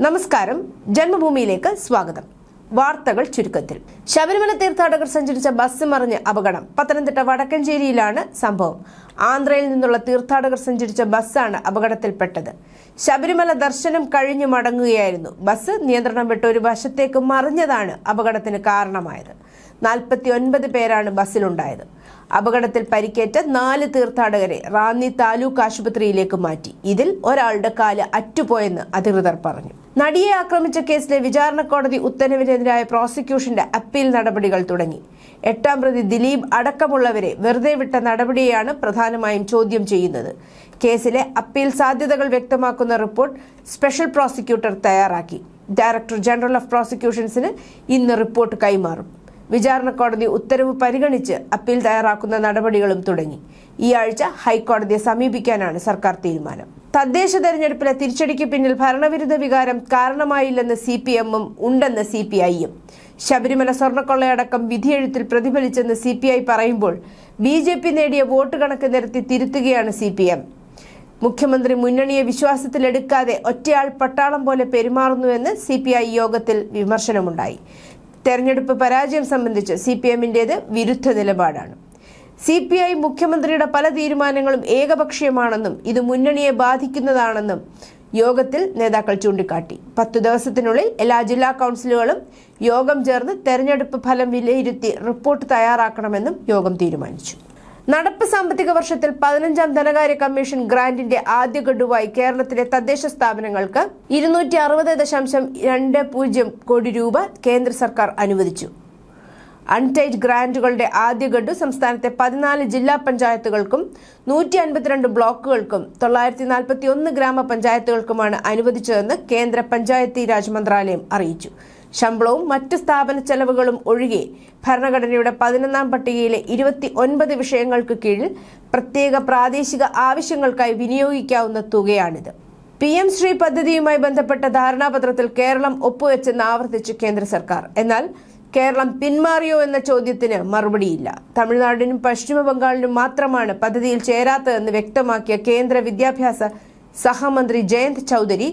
നമസ്കാരം, ജന്മഭൂമിയിലേക്ക് സ്വാഗതം. വാർത്തകൾ ചുരുക്കത്തിൽ. ശബരിമല തീർത്ഥാടകർ സഞ്ചരിച്ച ബസ് മറിഞ്ഞ് അപകടം. പത്തനംതിട്ട വടക്കഞ്ചേരിയിലാണ് സംഭവം. ആന്ധ്രയിൽ നിന്നുള്ള തീർത്ഥാടകർ സഞ്ചരിച്ച ബസ്സാണ് അപകടത്തിൽപ്പെട്ടത്. ശബരിമല ദർശനം കഴിഞ്ഞു മടങ്ങുകയായിരുന്നു ബസ്. നിയന്ത്രണം വിട്ട് ഒരു വശത്തേക്ക് മറിഞ്ഞതാണ് അപകടത്തിന് കാരണമായത്. 49 പേരാണ് ബസ്സിലുണ്ടായത്. അപകടത്തിൽ പരിക്കേറ്റ 4 തീർത്ഥാടകരെ റാന്നി താലൂക്ക് ആശുപത്രിയിലേക്ക് മാറ്റി. ഇതിൽ ഒരാളുടെ കാല് അറ്റുപോയെന്ന് അധികൃതർ പറഞ്ഞു. നടിയെ ആക്രമിച്ച കേസിലെ വിചാരണ കോടതി ഉത്തരവിനെതിരായ പ്രോസിക്യൂഷന്റെ അപ്പീൽ നടപടികൾ തുടങ്ങി. 8ാം പ്രതി ദിലീപ് അടക്കമുള്ളവരെ വെറുതെ വിട്ട നടപടിയെയാണ് പ്രധാനമായും ചോദ്യം ചെയ്യുന്നത്. കേസിലെ അപ്പീൽ സാധ്യതകൾ വ്യക്തമാക്കുന്ന റിപ്പോർട്ട് സ്പെഷ്യൽ പ്രോസിക്യൂട്ടർ തയ്യാറാക്കി. ഡയറക്ടർ ജനറൽ ഓഫ് പ്രോസിക്യൂഷൻസിന് ഇന്ന് റിപ്പോർട്ട് കൈമാറും. വിചാരണ കോടതി ഉത്തരവ് പരിഗണിച്ച് അപ്പീൽ തയ്യാറാക്കുന്ന നടപടികളും തുടങ്ങി. ഈ ആഴ്ച ഹൈക്കോടതിയെ സമീപിക്കാനാണ് സർക്കാർ തീരുമാനം. തദ്ദേശ തെരഞ്ഞെടുപ്പിലെ തിരിച്ചടിക്ക് പിന്നിൽ ഭരണവിരുദ്ധ വികാരം കാരണമായില്ലെന്ന് CPM-ഉം ഉണ്ടെന്ന് CPI-യും. ശബരിമല സ്വർണ്ണക്കൊള്ളയടക്കം വിധിയെഴുത്തിൽ പ്രതിഫലിച്ചെന്ന് CPI പറയുമ്പോൾ BJP നേടിയ വോട്ട് കണക്ക് നിരത്തി തിരുത്തുകയാണ് CPM. മുഖ്യമന്ത്രി മുന്നണിയെ വിശ്വാസത്തിലെടുക്കാതെ ഒറ്റയാൾ പട്ടാളം പോലെ പെരുമാറുന്നുവെന്ന് CPI യോഗത്തിൽ വിമർശനമുണ്ടായി. തെരഞ്ഞെടുപ്പ് പരാജയം സംബന്ധിച്ച് CPM-ന്റേത് വിരുദ്ധ നിലപാടാണ്. CPI മുഖ്യമന്ത്രിയുടെ പല തീരുമാനങ്ങളും ഏകപക്ഷീയമാണെന്നും ഇത് മുന്നണിയെ ബാധിക്കുന്നതാണെന്നും യോഗത്തിൽ നേതാക്കൾ ചൂണ്ടിക്കാട്ടി. 10 ദിവസത്തിനുള്ളിൽ എല്ലാ ജില്ലാ കൗൺസിലുകളും യോഗം ചേർന്ന് തെരഞ്ഞെടുപ്പ് ഫലം വിലയിരുത്തി റിപ്പോർട്ട് തയ്യാറാക്കണമെന്നും യോഗം തീരുമാനിച്ചു. നടപ്പ് സാമ്പത്തിക വർഷത്തിൽ 15ാം ധനകാര്യ കമ്മീഷൻ ഗ്രാന്റിന്റെ ആദ്യ ഗഡുവായി കേരളത്തിലെ തദ്ദേശ സ്ഥാപനങ്ങൾക്ക് 260.20 കോടി രൂപ കേന്ദ്ര സർക്കാർ അനുവദിച്ചു. അൺടൈഡ് ഗ്രാന്റുകളുടെ ആദ്യ ഗഡു സംസ്ഥാനത്തെ 14 ജില്ലാ പഞ്ചായത്തുകൾക്കും 152 ബ്ലോക്കുകൾക്കും 941 ഗ്രാമപഞ്ചായത്തുകൾക്കുമാണ് അനുവദിച്ചതെന്ന് കേന്ദ്ര പഞ്ചായത്തി രാജ് മന്ത്രാലയം അറിയിച്ചു. ശമ്പളവും മറ്റ് സ്ഥാപന ചെലവുകളും ഒഴികെ ഭരണഘടനയുടെ 11ാം പട്ടികയിലെ 29 വിഷയങ്ങൾക്ക് കീഴിൽ പ്രത്യേക പ്രാദേശിക ആവശ്യങ്ങൾക്കായി വിനിയോഗിക്കാവുന്ന തുകയാണിത്. PM ശ്രീ പദ്ധതിയുമായി ബന്ധപ്പെട്ട ധാരണാപത്രത്തിൽ കേരളം ഒപ്പുവെച്ചെന്ന് ആവർത്തിച്ച് കേന്ദ്ര സർക്കാർ. എന്നാൽ കേരളം പിന്മാറിയോ എന്ന ചോദ്യത്തിന് മറുപടിയില്ല. തമിഴ്നാടിനും പശ്ചിമ ബംഗാളിനും മാത്രമാണ് പദ്ധതിയിൽ ചേരാത്തതെന്ന് വ്യക്തമാക്കിയ കേന്ദ്ര വിദ്യാഭ്യാസ സഹമന്ത്രി ജയന്ത് ചൌധരി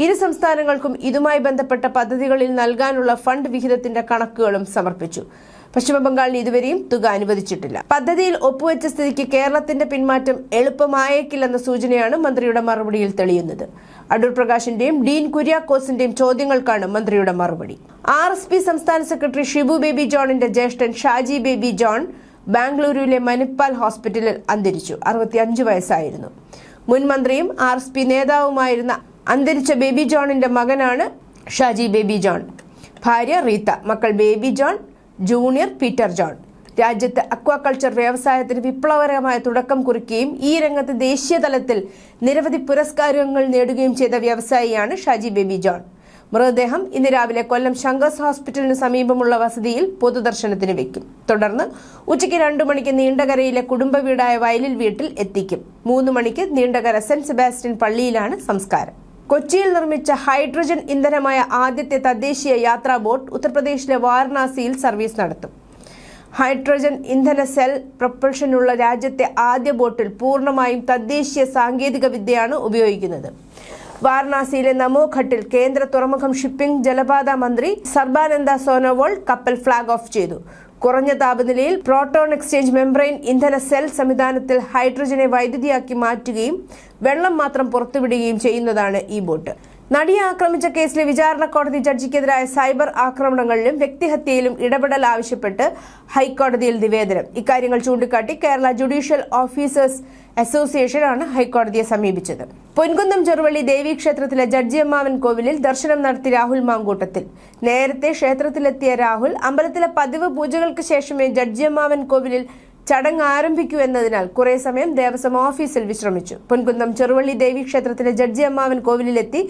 ഇരു സംസ്ഥാനങ്ങൾക്കും ഇതുമായി ബന്ധപ്പെട്ട പദ്ധതികളിൽ നൽകാനുള്ള ഫണ്ട് വിഹിതത്തിന്റെ കണക്കുകളും സമർപ്പിച്ചു. പശ്ചിമ ബംഗാളിന് ഇതുവരെയും തുക അനുവദിച്ചിട്ടില്ല. പദ്ധതിയിൽ ഒപ്പുവെച്ച സ്ഥിതിക്ക് കേരളത്തിന്റെ പിന്മാറ്റം എളുപ്പമായേക്കില്ലെന്ന സൂചനയാണ് മന്ത്രിയുടെ മറുപടിയിൽ തെളിയുന്നത്. അടൂർ പ്രകാശിന്റെയും ഡീൻ കുര്യാക്കോസിന്റെയും ചോദ്യങ്ങൾക്കാണ് മന്ത്രിയുടെ മറുപടി. RSP സംസ്ഥാന സെക്രട്ടറി ഷിബു ബേബി ജോണിന്റെ ജ്യേഷ്ഠൻ ഷാജി ബേബി ജോൺ ബാംഗ്ലൂരുവിലെ മനിപ്പാൽ ഹോസ്പിറ്റലിൽ അന്തരിച്ചു. 65 വയസ്സായിരുന്നു. മുൻ മന്ത്രിയും RSP നേതാവുമായിരുന്ന അന്തരിച്ച ബേബി ജോണിന്റെ മകനാണ് ഷാജി ബേബി ജോൺ. ഭാര്യ റീത്ത, മക്കൾ baby John, junior, Peter John. രാജ്യത്ത് അക്വാകൾച്ചർ വ്യവസായത്തിന് വിപ്ലവകരമായ തുടക്കം കുറിക്കുകയും ഈ രംഗത്ത് ദേശീയ തലത്തിൽ നിരവധി പുരസ്കാരങ്ങൾ നേടുകയും ചെയ്ത വ്യവസായിയാണ് ഷാജി ബേബി ജോൺ. മൃതദേഹം ഇന്ന് രാവിലെ കൊല്ലം ശങ്കേഴ്സ് ഹോസ്പിറ്റലിന് സമീപമുള്ള വസതിയിൽ പൊതുദർശനത്തിന് വെക്കും. തുടർന്ന് ഉച്ചയ്ക്ക് 2 മണിക്ക് നീണ്ടകരയിലെ കുടുംബ വീടായ വയലിൽ വീട്ടിൽ എത്തിക്കും. 3 മണിക്ക് നീണ്ടകര സെന്റ് സെബാസ്റ്റ്യൻ പള്ളിയിലാണ് സംസ്കാരം. കൊച്ചിയിൽ നിർമ്മിച്ച ഹൈഡ്രജൻ ഇന്ധനമായ ആദ്യത്തെ തദ്ദേശീയ യാത്രാ ബോട്ട് ഉത്തർപ്രദേശിലെ വാരണാസിയിൽ സർവീസ് നടത്തും. ഹൈഡ്രജൻ ഇന്ധന സെൽ പ്രൊപ്പൽഷനുള്ള രാജ്യത്തെ ആദ്യ ബോട്ടിൽ പൂർണ്ണമായും തദ്ദേശീയ സാങ്കേതിക വിദ്യയാണ് ഉപയോഗിക്കുന്നത്. വാരണാസിയിലെ നമോഘട്ടിൽ കേന്ദ്ര തുറമുഖം ഷിപ്പിംഗ് ജലപാത മന്ത്രി സർബാനന്ദ സോനോവാൾ കപ്പൽ ഫ്ളാഗ് ഓഫ് ചെയ്തു. കുറഞ്ഞ താപനിലയിൽ പ്രോട്ടോൺ എക്സ്ചേഞ്ച് മെംബ്രെയിൻ ഇന്ധന സെൽ സംവിധാനത്തിൽ ഹൈഡ്രജനെ വൈദ്യുതിയാക്കി മാറ്റുകയും വെള്ളം മാത്രം പുറത്തുവിടുകയും ചെയ്യുന്നതാണ് ഈ ബോട്ട്. നടിയെ ആക്രമിച്ച കേസിലെ വിചാരണ കോടതി ജഡ്ജിക്കെതിരായ സൈബർ ആക്രമണങ്ങളിലും വ്യക്തിഹത്യയിലും ഇടപെടൽ ആവശ്യപ്പെട്ട് ഹൈക്കോടതിയിൽ നിവേദനം. ഇക്കാര്യങ്ങൾ ചൂണ്ടിക്കാട്ടി കേരള ജുഡീഷ്യൽ ഓഫീസേഴ്സ് അസോസിയേഷൻ ആണ് ഹൈക്കോടതിയെ സമീപിച്ചത്. പൊൻകുന്നം ചെറുവള്ളി ദേവീക്ഷേത്രത്തിലെ ജഡ്ജിയമ്മാവൻ കോവിലിൽ ദർശനം നടത്തി രാഹുൽ മാങ്കൂട്ടത്തിൽ. നേരത്തെ ക്ഷേത്രത്തിലെത്തിയ രാഹുൽ അമ്പലത്തിലെ പതിവ് പൂജകൾക്ക് ശേഷമേ ജഡ്ജിയമ്മാവൻ കോവിലിൽ ചടങ്ങ് ആരംഭിക്കൂ എന്നതിനാൽ കുറെ സമയം ദേവസ്വം ഓഫീസിൽ വിശ്രമിച്ചു. പൊൻകുന്നം ചെറുവള്ളി ദേവീക്ഷേത്രത്തിലെ ജഡ്ജിയമ്മാവൻ കോവിലിലെത്തി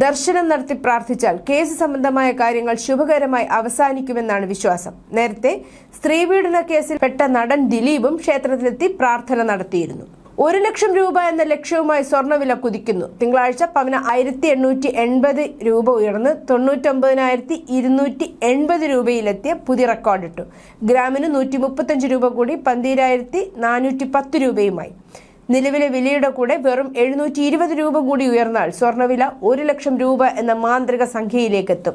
ദർശനം നടത്തി പ്രാർത്ഥിച്ചാൽ കേസ് സംബന്ധമായ കാര്യങ്ങൾ ശുഭകരമായി അവസാനിക്കുമെന്നാണ് വിശ്വാസം. നേരത്തെ സ്ത്രീപീഡന കേസിൽ പെട്ട നടൻ ദിലീപും ക്ഷേത്രത്തിലെത്തി പ്രാർത്ഥന നടത്തിയിരുന്നു. 1 ലക്ഷം രൂപ എന്ന ലക്ഷ്യവുമായി സ്വർണ്ണവില കുതിക്കുന്നു. തിങ്കളാഴ്ച പവന് 1880 രൂപ ഉയർന്ന് 99,280 രൂപയിലെത്തിയ പുതിയ റെക്കോർഡിട്ടു. ഗ്രാമിന് 135 രൂപ കൂടി 12,410 രൂപയുമായി. നിലവിലെ വിലയുടെ കൂടെ വെറും 720 രൂപ കൂടി ഉയർന്നാൽ സ്വർണ്ണവില 1 ലക്ഷം രൂപ എന്ന മാന്ത്രിക സംഖ്യയിലേക്കെത്തും.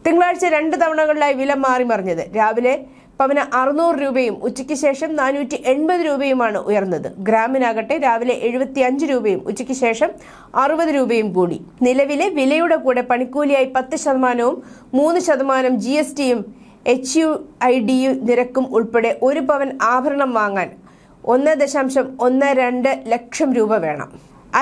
തിങ്കളാഴ്ച 2 തവണകളിലായി വില മാറി മറിഞ്ഞത്. രാവിലെ പവന് 600 രൂപയും ഉച്ചയ്ക്ക് ശേഷം 480 രൂപയുമാണ് ഉയർന്നത്. ഗ്രാമിനാകട്ടെ രാവിലെ 75 രൂപയും ഉച്ചയ്ക്ക് ശേഷം 60 രൂപയും കൂടി. നിലവിലെ വിലയുടെ കൂടെ പണിക്കൂലിയായി 10%, 3% GSTയും HUID നിരക്കും ഉൾപ്പെടെ 1 പവൻ ആഭരണം വാങ്ങാൻ 1.12 ലക്ഷം രൂപ വേണം.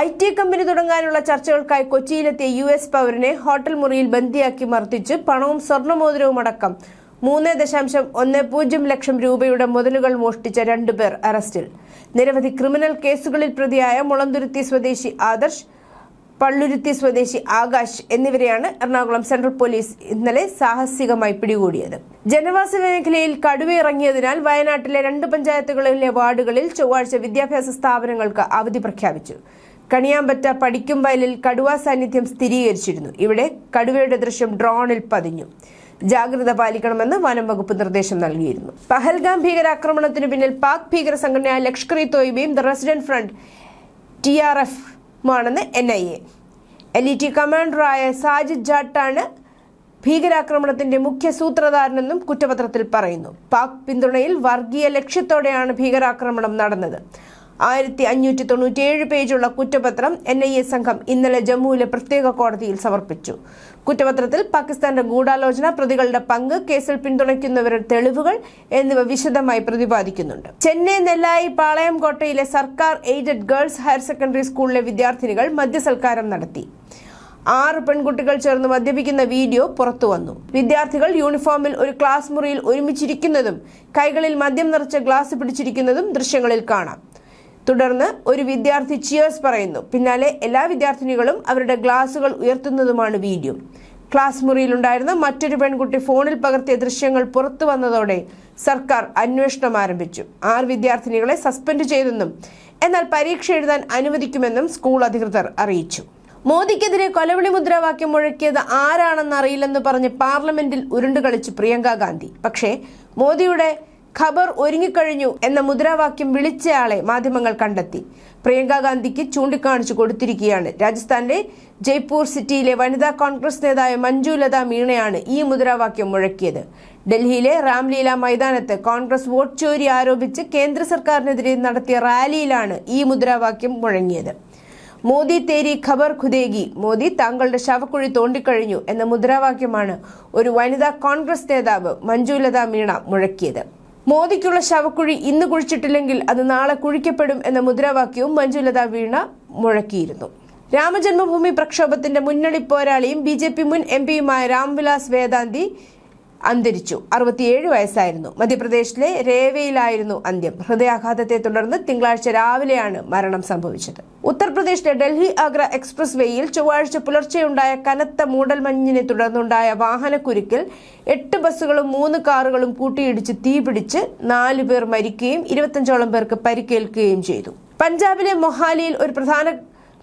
IT കമ്പനി തുടങ്ങാനുള്ള ചർച്ചകൾക്കായി കൊച്ചിയിലെത്തിയ US പൗരനെ ഹോട്ടൽ മുറിയിൽ ബന്ദിയാക്കി മർദ്ദിച്ച് പണവും സ്വർണ്ണമോതിരവും അടക്കം 3.10 ലക്ഷം രൂപയുടെ മുതലുകൾ മോഷ്ടിച്ച 2 പേർ അറസ്റ്റിൽ. നിരവധി ക്രിമിനൽ കേസുകളിൽ പ്രതിയായ മുളന്തുരുത്തി സ്വദേശി ആദർശ്, പള്ളുരുത്തി സ്വദേശി ആകാശ് എന്നിവരെയാണ് എറണാകുളം സെൻട്രൽ പോലീസ് ഇന്നലെ സാഹസികമായി പിടികൂടിയത്. ജനവാസ മേഖലയിൽ കടുവയിറങ്ങിയതിനാൽ വയനാട്ടിലെ 2 പഞ്ചായത്തുകളിലെ വാർഡുകളിൽ ചൊവ്വാഴ്ച വിദ്യാഭ്യാസ സ്ഥാപനങ്ങൾക്ക് അവധി പ്രഖ്യാപിച്ചു. കണിയാമ്പറ്റ പടിക്കുംവയലിൽ കടുവാ സാന്നിധ്യം സ്ഥിരീകരിച്ചിരുന്നു. ഇവിടെ കടുവയുടെ ദൃശ്യം ഡ്രോണിൽ പതിഞ്ഞു. ജാഗ്രത പാലിക്കണമെന്ന് വനം വകുപ്പ് നിർദ്ദേശം നൽകിയിരുന്നു. പഹൽഗാം ഭീകരാക്രമണത്തിന് പിന്നിൽ പാക് ഭീകര സംഘടനയായ ലഷ്കർ-ഇ-തോയ്ബയും ദ റെസിഡന്റ് ഫ്രണ്ട് TRF മാണെന്ന് NIA. LET കമാൻഡറായ സാജിദ് ജാട്ടാണ് ഭീകരാക്രമണത്തിന്റെ മുഖ്യ സൂത്രധാരനെന്നും കുറ്റപത്രത്തിൽ പറയുന്നു. പാക് പിന്തുണയിൽ വർഗീയ ലക്ഷ്യത്തോടെയാണ് ഭീകരാക്രമണം നടന്നത്. 1597 പേജുള്ള കുറ്റപത്രം NIA സംഘം ഇന്നലെ ജമ്മുവിലെ പ്രത്യേക കോടതിയിൽ സമർപ്പിച്ചു. കുറ്റപത്രത്തിൽ പാകിസ്ഥാന്റെ ഗൂഢാലോചന, പ്രതികളുടെ പങ്ക്, കേസിൽ പിന്തുണയ്ക്കുന്നവരുടെ തെളിവുകൾ എന്നിവ വിശദമായി പ്രതിപാദിക്കുന്നുണ്ട്. ചെന്നൈ നെല്ലായി പാളയംകോട്ടയിലെ സർക്കാർ എയ്ഡഡ് ഗേൾസ് ഹയർ സെക്കൻഡറി സ്കൂളിലെ വിദ്യാർത്ഥിനികൾ മദ്യസൽക്കാരം നടത്തി. 6 പെൺകുട്ടികൾ ചേർന്ന് മദ്യപിക്കുന്ന വീഡിയോ പുറത്തുവന്നു. വിദ്യാർത്ഥികൾ യൂണിഫോമിൽ ഒരു ക്ലാസ് മുറിയിൽ ഒരുമിച്ചിരിക്കുന്നതും കൈകളിൽ മദ്യം നിറച്ച ഗ്ലാസ് പിടിച്ചിരിക്കുന്നതും ദൃശ്യങ്ങളിൽ കാണാം. തുടർന്ന് ഒരു വിദ്യാർത്ഥി ചിയേഴ്സ് പറയുന്നു. പിന്നാലെ എല്ലാ വിദ്യാർത്ഥിനികളും അവരുടെ ഗ്ലാസുകൾ ഉയർത്തുന്നതുമാണ് വീഡിയോ. ക്ലാസ് മുറിയിലുണ്ടായിരുന്ന മറ്റൊരു പെൺകുട്ടി ഫോണിൽ പകർത്തിയ ദൃശ്യങ്ങൾ പുറത്തു വന്നതോടെ സർക്കാർ അന്വേഷണം ആരംഭിച്ചു. 6 വിദ്യാർത്ഥിനികളെ സസ്പെൻഡ് ചെയ്തെന്നും എന്നാൽ പരീക്ഷ എഴുതാൻ അനുവദിക്കുമെന്നും സ്കൂൾ അധികൃതർ അറിയിച്ചു. മോദിക്കെതിരെ കൊലവിളി മുദ്രാവാക്യം മുഴക്കിയത് ആരാണെന്ന് അറിയില്ലെന്ന് പറഞ്ഞ് പാർലമെന്റിൽ ഉരുണ്ടുകളിച്ചു പ്രിയങ്ക ഗാന്ധി. പക്ഷേ മോദിയുടെ ഖബർ ഒരുങ്ങിക്കഴിഞ്ഞു എന്ന മുദ്രാവാക്യം വിളിച്ചയാളെ മാധ്യമങ്ങൾ കണ്ടെത്തി. പ്രിയങ്ക ഗാന്ധിക്ക് ചൂണ്ടിക്കാണിച്ചു കൊടുത്തിരിക്കുകയാണ്. രാജസ്ഥാനിലെ ജയ്പൂർ സിറ്റിയിലെ വനിതാ കോൺഗ്രസ് നേതാവ് മഞ്ജു ലത മീണയാണ് ഈ മുദ്രാവാക്യം മുഴക്കിയത്. ഡൽഹിയിലെ രാംലീല മൈതാനത്ത് കോൺഗ്രസ് വോട്ട് ചോരി ആരോപിച്ച് കേന്ദ്ര സർക്കാരിനെതിരെ നടത്തിയ റാലിയിലാണ് ഈ മുദ്രാവാക്യം മുഴങ്ങിയത്. മോദി തേരി ഖബർ ഖുദേഗി, മോദി താങ്കളുടെ ശവക്കുഴി തോണ്ടിക്കഴിഞ്ഞു എന്ന മുദ്രാവാക്യമാണ് ഒരു വനിതാ കോൺഗ്രസ് നേതാവ് മഞ്ജു ലത മീണ മുഴക്കിയത്. മോദിക്കുള്ള ശവക്കുഴി ഇന്ന് കുഴിച്ചിട്ടില്ലെങ്കിൽ അത് നാളെ കുഴിക്കപ്പെടും എന്ന മുദ്രാവാക്യവും മഞ്ജു ലത മീണ മുഴക്കിയിരുന്നു. രാമജന്മഭൂമി പ്രക്ഷോഭത്തിന്റെ മുന്നണി പോരാളിയും BJP മുൻ MPയുമായ രാംവിലാസ് വേദാന്തി അന്തരിച്ചു. 67 വയസ്സായിരുന്നു. മധ്യപ്രദേശിലെ രേവയിലായിരുന്നു അന്ത്യം. ഹൃദയാഘാതത്തെ തുടർന്ന് തിങ്കളാഴ്ച രാവിലെയാണ് മരണം സംഭവിച്ചത്. ഉത്തർപ്രദേശിലെ ഡൽഹി ആഗ്ര എക്സ്പ്രസ് വേയിൽ ചൊവ്വാഴ്ച പുലർച്ചെയുണ്ടായ കനത്ത മൂടൽമഞ്ഞിനെ തുടർന്നുണ്ടായ വാഹനക്കുരുക്കിൽ 8 ബസ്സുകളും 3 കാറുകളും കൂട്ടിയിടിച്ച് തീപിടിച്ച് 4 പേർ മരിക്കുകയും 25ഓളം പേർക്ക് പരിക്കേൽക്കുകയും ചെയ്തു. പഞ്ചാബിലെ മൊഹാലിയിൽ ഒരു പ്രധാന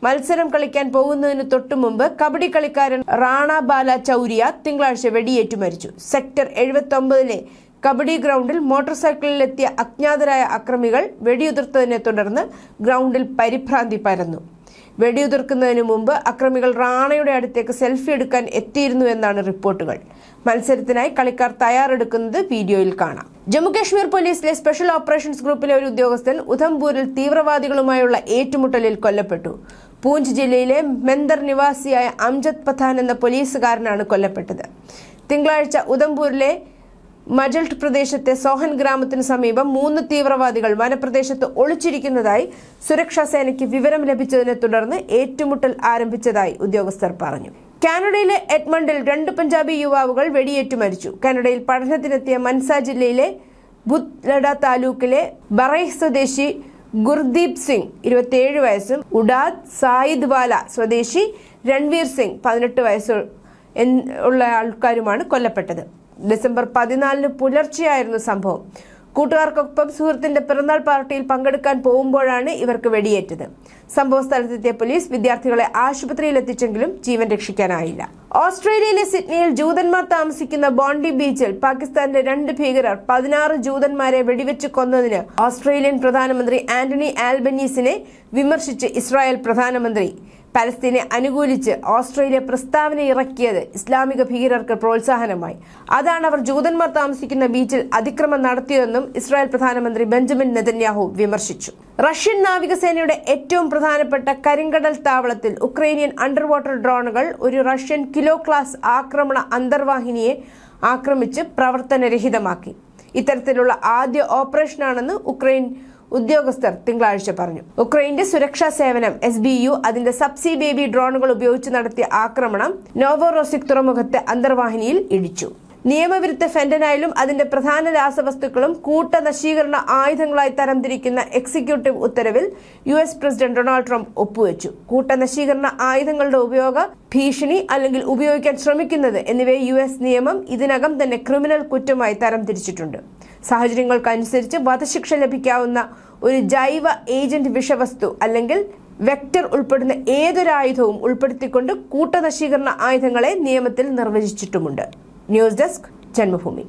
മത്സരം കളിക്കാൻ പോകുന്നതിന് തൊട്ടു മുമ്പ് കബഡി കളിക്കാരൻ റാണ ബാല ചൌരിയ തിങ്കളാഴ്ച വെടിയേറ്റു മരിച്ചു. സെക്ടർ 79-ലെ കബഡി ഗ്രൗണ്ടിൽ മോട്ടോർ സൈക്കിളിലെത്തിയ അജ്ഞാതരായ അക്രമികൾ വെടിയുതിർത്തതിനെ തുടർന്ന് ഗ്രൗണ്ടിൽ പരിഭ്രാന്തി പരന്നു. വെടിയുതിർക്കുന്നതിന് മുമ്പ് അക്രമികൾ റാണയുടെ അടുത്തേക്ക് സെൽഫി എടുക്കാൻ എത്തിയിരുന്നു എന്നാണ് റിപ്പോർട്ടുകൾ. മത്സരത്തിനായി കളിക്കാർ തയ്യാറെടുക്കുന്നത് വീഡിയോയിൽ കാണാം. ജമ്മുകാശ്മീർ പോലീസിലെ സ്പെഷ്യൽ ഓപ്പറേഷൻസ് ഗ്രൂപ്പിലെ ഒരു ഉദ്യോഗസ്ഥൻ ഉധംപൂരിൽ തീവ്രവാദികളുമായുള്ള ഏറ്റുമുട്ടലിൽ കൊല്ലപ്പെട്ടു. പൂഞ്ച് ജില്ലയിലെ മെന്ദർ നിവാസിയായ അംജദ് പത്താൻ എന്ന പോലീസുകാരനാണ് കൊല്ലപ്പെട്ടത്. തിങ്കളാഴ്ച ഉധംപൂരിലെ മജൽട്ട് പ്രദേശത്തെ സോഹൻ ഗ്രാമത്തിന് സമീപം 3 തീവ്രവാദികൾ വനപ്രദേശത്ത് ഒളിച്ചിരിക്കുന്നതായി സുരക്ഷാ സേനയ്ക്ക് വിവരം ലഭിച്ചതിനെ തുടർന്ന് ഏറ്റുമുട്ടൽ ആരംഭിച്ചതായി ഉദ്യോഗസ്ഥർ പറഞ്ഞു. കാനഡയിലെ എഡ്മണ്ടിൽ 2 പഞ്ചാബി യുവാവുകൾ വെടിയേറ്റു മരിച്ചു. കാനഡയിൽ പഠനത്തിനെത്തിയ മൻസ ജില്ലയിലെ ബുത്ലഡ താലൂക്കിലെ ബറൈഹ് സ്വദേശി ഗുർദീപ് സിംഗ് 27 വയസ്സും ഉഡാദ് സായിദ്വാല സ്വദേശി രൺവീർ സിംഗ് 18 വയസ്സ് ഉള്ള ആൾക്കാരുമാണ് കൊല്ലപ്പെട്ടത്. ഡിസംബർ 14 പുലർച്ചെയായിരുന്നു സംഭവം. കൂട്ടുകാർക്കൊപ്പം സുഹൃത്തിന്റെ പിറന്നാൾ പാർട്ടിയിൽ പങ്കെടുക്കാൻ പോകുമ്പോഴാണ് ഇവർക്ക് വെടിയേറ്റത്. സംഭവ സ്ഥലത്തെത്തിയ പോലീസ് വിദ്യാർത്ഥികളെ ആശുപത്രിയിൽ എത്തിച്ചെങ്കിലും ജീവൻ രക്ഷിക്കാനായില്ല. ഓസ്ട്രേലിയയിലെ സിഡ്നിയിൽ ജൂതന്മാർ താമസിക്കുന്ന ബോണ്ടി ബീച്ചിൽ പാകിസ്ഥാന്റെ 2 ഭീകരർ 16 ജൂതന്മാരെ വെടിവെച്ച് കൊന്നതിന് ഓസ്ട്രേലിയൻ പ്രധാനമന്ത്രി ആന്റണി ആൽബനീസിനെ വിമർശിച്ച് ഇസ്രായേൽ പ്രധാനമന്ത്രി പലസ്തീനെ അനുകൂലിച്ച് ഓസ്ട്രേലിയ പ്രസ്താവന ഇറക്കിയത് ഇസ്ലാമിക ഭീകരർക്ക് പ്രോത്സാഹനമായി. അതാണ് അവർ ജൂതന്മാർ താമസിക്കുന്ന ബീച്ചിൽ അതിക്രമം നടത്തിയതെന്നും ഇസ്രായേൽ പ്രധാനമന്ത്രി ബെഞ്ചമിൻ നെതന്യാഹു വിമർശിച്ചു. റഷ്യൻ നാവികസേനയുടെ ഏറ്റവും പ്രധാനപ്പെട്ട കരിങ്കടൽ താവളത്തിൽ ഉക്രൈനിയൻ അണ്ടർ വാട്ടർ ഡ്രോണുകൾ ഒരു റഷ്യൻ കിലോ ക്ലാസ് ആക്രമണ അന്തർവാഹിനിയെ ആക്രമിച്ച് പ്രവർത്തനരഹിതമാക്കി. ഇത്തരത്തിലുള്ള ആദ്യ ഓപ്പറേഷനാണെന്ന് ഉക്രൈൻ ഉദ്യോഗസ്ഥർ തിങ്കളാഴ്ച പറഞ്ഞു. ഉക്രൈന്റെ സുരക്ഷാ സേവനം SBU അതിന്റെ സബ്സി ബേബി ഡ്രോണുകൾ ഉപയോഗിച്ച് നടത്തിയ ആക്രമണം നോവോറോസിക് തുറമുഖത്തെ അന്തർവാഹിനിയിൽ ഇടിച്ചു. നിയമവിരുദ്ധ ഫെന്റനൈലും അതിന്റെ പ്രധാന രാസവസ്തുക്കളും കൂട്ടനശീകരണ ആയുധങ്ങളായി തരംതിരിക്കുന്ന എക്സിക്യൂട്ടീവ് ഉത്തരവിൽ US പ്രസിഡന്റ് ഡൊണാൾഡ് ട്രംപ് ഒപ്പുവെച്ചു. കൂട്ടനശീകരണ ആയുധങ്ങളുടെ ഉപയോഗ ഭീഷണി അല്ലെങ്കിൽ ഉപയോഗിക്കാൻ ശ്രമിക്കുന്നത് എന്നിവയെ US നിയമം ഇതിനകം തന്നെ ക്രിമിനൽ കുറ്റമായി തരംതിരിച്ചിട്ടുണ്ട്. സാഹചര്യങ്ങൾക്കനുസരിച്ച് വധശിക്ഷ ലഭിക്കാവുന്ന ഒരു ജൈവ ഏജന്റ് വിഷവസ്തു അല്ലെങ്കിൽ വെക്ടർ ഉൾപ്പെടുന്ന ഏതൊരായുധവും ഉൾപ്പെടുത്തിക്കൊണ്ട് കൂട്ടനശീകരണ ആയുധങ്ങളെ നിയമത്തിൽ നിർവചിച്ചിട്ടുമുണ്ട്. News desk Janmabhumi.